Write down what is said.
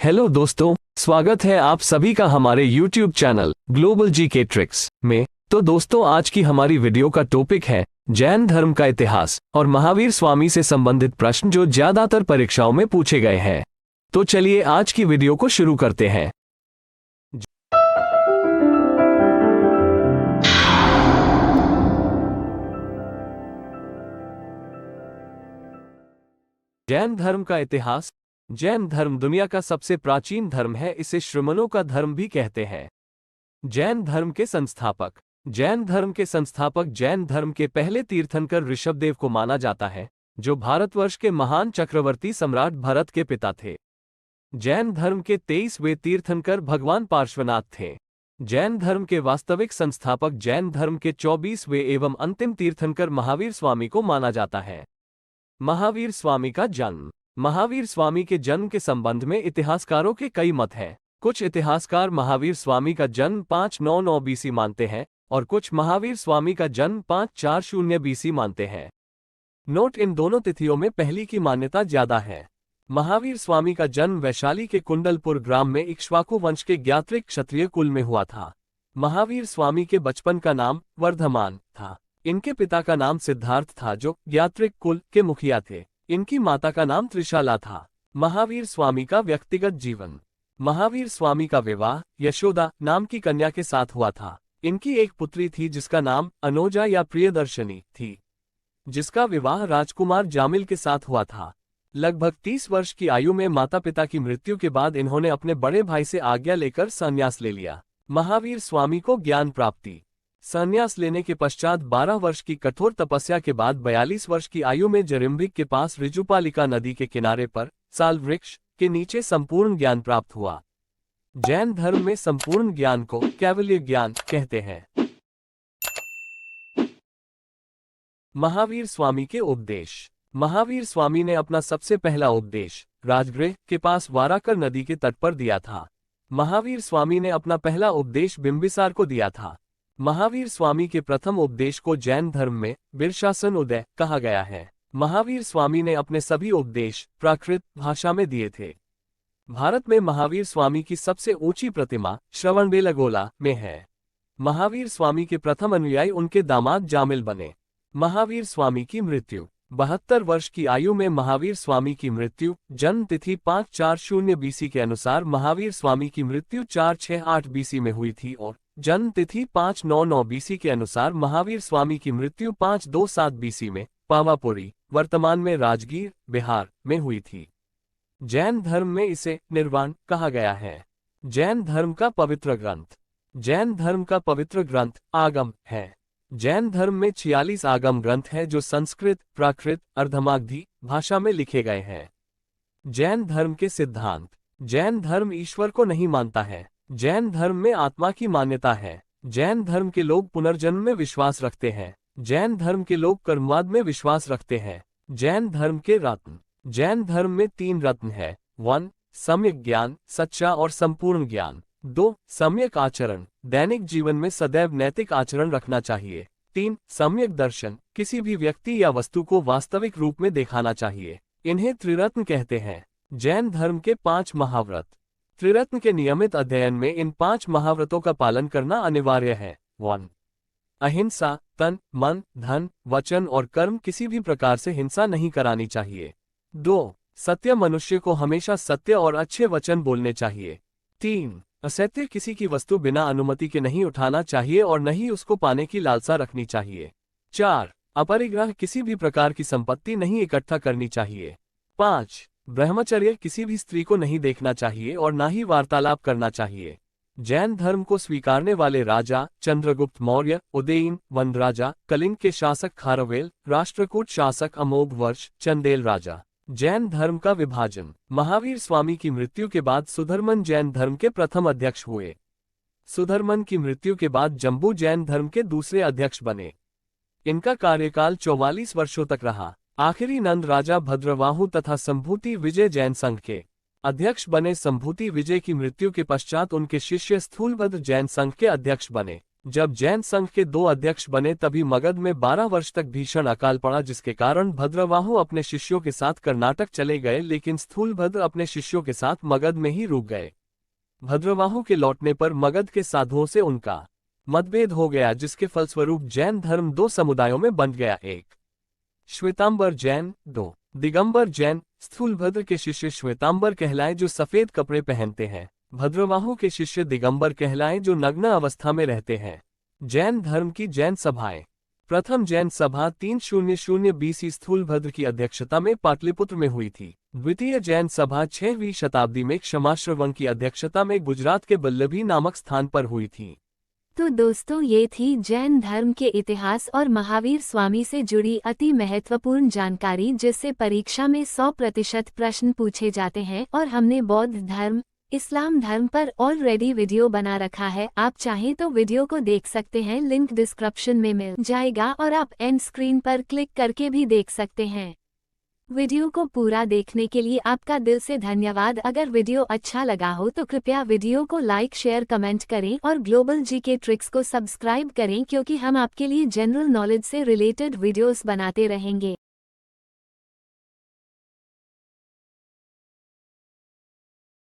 Hello दोस्तों, स्वागत है आप सभी का हमारे YouTube channel global GK tricks में। तो दोस्तों, आज की हमारी वीडियो का टॉपिक है जैन धर्म का इतिहास और महावीर स्वामी से संबंधित प्रश्न जो ज्यादातर परीक्षाओं में पूछे गए हैं। तो चलिए आज की वीडियो को शुरू करते हैं। जैन धर्म का इतिहास। जैन धर्म दुनिया का सबसे प्राचीन धर्म है। इसे श्रमणों का धर्म भी कहते हैं। जैन धर्म के संस्थापक। जैन धर्म के संस्थापक जैन धर्म के पहले तीर्थंकर ऋषभदेव को माना जाता है, जो भारतवर्ष के महान चक्रवर्ती सम्राट भरत के पिता थे। जैन धर्म के 23वें तीर्थंकर भगवान पार्श्वनाथ थे। जैन धर्म के वास्तविक संस्थापक जैन धर्म के 24वें एवं अंतिम तीर्थंकर महावीर स्वामी को माना जाता है। महावीर स्वामी का जन्म। महावीर स्वामी के जन्म के संबंध में इतिहासकारों के कई मत हैं। कुछ इतिहासकार महावीर स्वामी का जन्म 599 बीसी मानते हैं और कुछ महावीर स्वामी का जन्म 540 बीसी मानते हैं। नोट, इन दोनों तिथियों में पहली की मान्यता ज्यादा है। महावीर स्वामी का जन्म वैशाली के कुंडलपुर ग्राम में इक्ष्वाकु वंश के ज्ञात्रिक क्षत्रिय कुल में हुआ था। महावीर स्वामी के बचपन का नाम वर्धमान था। इनके पिता का नाम सिद्धार्थ था, जो ज्ञात्रिक कुल के मुखिया थे। इनकी माता का नाम त्रिशाला था। महावीर स्वामी का व्यक्तिगत जीवन। महावीर स्वामी का विवाह यशोदा नाम की कन्या के साथ हुआ था। इनकी एक पुत्री थी जिसका नाम अनोजा या प्रियदर्शनी थी, जिसका विवाह राजकुमार जामिल के साथ हुआ था। लगभग 30 वर्ष की आयु में माता पिता की मृत्यु के बाद इन्होंने अपने बड़े भाई से आज्ञा लेकर संन्यास ले लिया। महावीर स्वामी को ज्ञान प्राप्ति। संन्यास लेने के पश्चात 12 वर्ष की कठोर तपस्या के बाद 42 वर्ष की आयु में जरिम्बिक के पास ऋजुपालिका नदी के किनारे पर साल वृक्ष के नीचे संपूर्ण ज्ञान प्राप्त हुआ। जैन धर्म में संपूर्ण ज्ञान को कैवल्य ज्ञान कहते हैं। महावीर स्वामी के उपदेश। महावीर स्वामी ने अपना सबसे पहला उपदेश राजगृह के पास वाराकर नदी के तट पर दिया था। महावीर स्वामी ने अपना पहला उपदेश बिंबिसार को दिया था। महावीर स्वामी के प्रथम उपदेश को जैन धर्म में वीरशासन उदय कहा गया है। महावीर स्वामी ने अपने सभी उपदेश प्राकृत भाषा में दिए थे। भारत में महावीर स्वामी की सबसे ऊंची प्रतिमा श्रवणबेलगोला में है। महावीर स्वामी के प्रथम अनुयायी उनके दामाद जामिल बने। महावीर स्वामी की मृत्यु। 72 वर्ष की आयु में महावीर स्वामी की मृत्यु। जन्म तिथि 540 बीसी के अनुसार महावीर स्वामी की मृत्यु 468 बीसी में हुई थी और जन्म तिथि 599 बीसी के अनुसार महावीर स्वामी की मृत्यु 527 बीसी में पावापुरी, वर्तमान में राजगीर, बिहार में हुई थी। जैन धर्म में इसे निर्वाण कहा गया है। जैन धर्म का पवित्र ग्रंथ। जैन धर्म का पवित्र ग्रंथ आगम है। जैन धर्म में 46 आगम ग्रंथ हैं जो संस्कृत, प्राकृत, अर्धमागधी भाषा में लिखे गए हैं। जैन धर्म के सिद्धांत। जैन धर्म ईश्वर को नहीं मानता है। जैन धर्म में आत्मा की मान्यता है। जैन धर्म के लोग पुनर्जन्म में विश्वास रखते हैं। जैन धर्म के लोग कर्मवाद में विश्वास रखते हैं। जैन धर्म के रत्न। जैन धर्म में 3 रत्न है। 1. सम्यक ज्ञान, सच्चा और संपूर्ण ज्ञान। 2. सम्यक आचरण, दैनिक जीवन में सदैव नैतिक आचरण रखना चाहिए। 3. सम्यक दर्शन, किसी भी व्यक्ति या वस्तु को वास्तविक रूप में दिखाना चाहिए। इन्हें त्रिरत्न कहते हैं। जैन धर्म के 5 महाव्रत। त्रिरत्न के नियमित अध्ययन में इन 5 महाव्रतों का पालन करना अनिवार्य है। 1. अहिंसा, तन, मन, धन, वचन और कर्म, किसी भी प्रकार से हिंसा नहीं करानी चाहिए। 2. सत्य, मनुष्य को हमेशा सत्य और अच्छे वचन बोलने चाहिए। 3. असत्य, किसी की वस्तु बिना अनुमति के नहीं उठाना चाहिए और न ही उसको पाने की लालसा रखनी चाहिए। 4. अपरिग्रह, किसी भी प्रकार की संपत्ति नहीं इकट्ठा करनी चाहिए। 5. ब्रह्मचर्य, किसी भी स्त्री को नहीं देखना चाहिए और ना ही वार्तालाप करना चाहिए। जैन धर्म को स्वीकारने वाले राजा चंद्रगुप्त मौर्य, उदयन, वंद राजा, कलिंग के शासक खारवेल, राष्ट्रकूट शासक अमोघ वर्ष, चंदेल राजा। जैन धर्म का विभाजन। महावीर स्वामी की मृत्यु के बाद सुधर्मन जैन धर्म के प्रथम अध्यक्ष हुए। सुधर्मन की मृत्यु के बाद जम्बू जैन धर्म के दूसरे अध्यक्ष बने। इनका कार्यकाल 44 वर्षों तक रहा। आखिरी नंद राजा भद्रवाहु तथा संभूति विजय जैन संघ के अध्यक्ष बने। संभूति विजय की मृत्यु के पश्चात उनके शिष्य स्थूलभद्र जैन संघ के अध्यक्ष बने। जब जैन संघ के 2 अध्यक्ष बने तभी मगध में 12 वर्ष तक भीषण अकाल पड़ा, जिसके कारण भद्रवाहु अपने शिष्यों के साथ कर्नाटक चले गए, लेकिन स्थूलभद्र अपने शिष्यों के साथ मगध में ही रुक गए। भद्रवाहु के लौटने पर मगध के साधुओं से उनका मतभेद हो गया, जिसके फलस्वरूप जैन धर्म 2 समुदायों में बंट गया, एक श्वेतांबर जैन, 2 दिगंबर जैन। स्थूलभद्र के शिष्य श्वेतांबर कहलाए जो सफेद कपड़े पहनते हैं, भद्रवाहु के शिष्य दिगंबर कहलाए जो नग्न अवस्था में रहते हैं। जैन धर्म की जैन सभाएं। प्रथम जैन सभा 300 BC स्थूलभद्र की अध्यक्षता में पाटलिपुत्र में हुई थी। द्वितीय जैन सभा 6वीं शताब्दी में क्षमाश्रवण की अध्यक्षता में गुजरात के बल्लभी नामक स्थान पर हुई थी। तो दोस्तों, ये थी जैन धर्म के इतिहास और महावीर स्वामी से जुड़ी अति महत्वपूर्ण जानकारी, जिससे परीक्षा में 100% प्रश्न पूछे जाते हैं। और हमने बौद्ध धर्म, इस्लाम धर्म पर ऑलरेडी वीडियो बना रखा है, आप चाहें तो वीडियो को देख सकते हैं, लिंक डिस्क्रिप्शन में मिल जाएगा और आप एंड स्क्रीन पर क्लिक करके भी देख सकते हैं। वीडियो को पूरा देखने के लिए आपका दिल से धन्यवाद। अगर वीडियो अच्छा लगा हो तो कृपया वीडियो को लाइक, शेयर, कमेंट करें और ग्लोबल जीके ट्रिक्स को सब्सक्राइब करें, क्योंकि हम आपके लिए जनरल नॉलेज से रिलेटेड वीडियोस बनाते रहेंगे।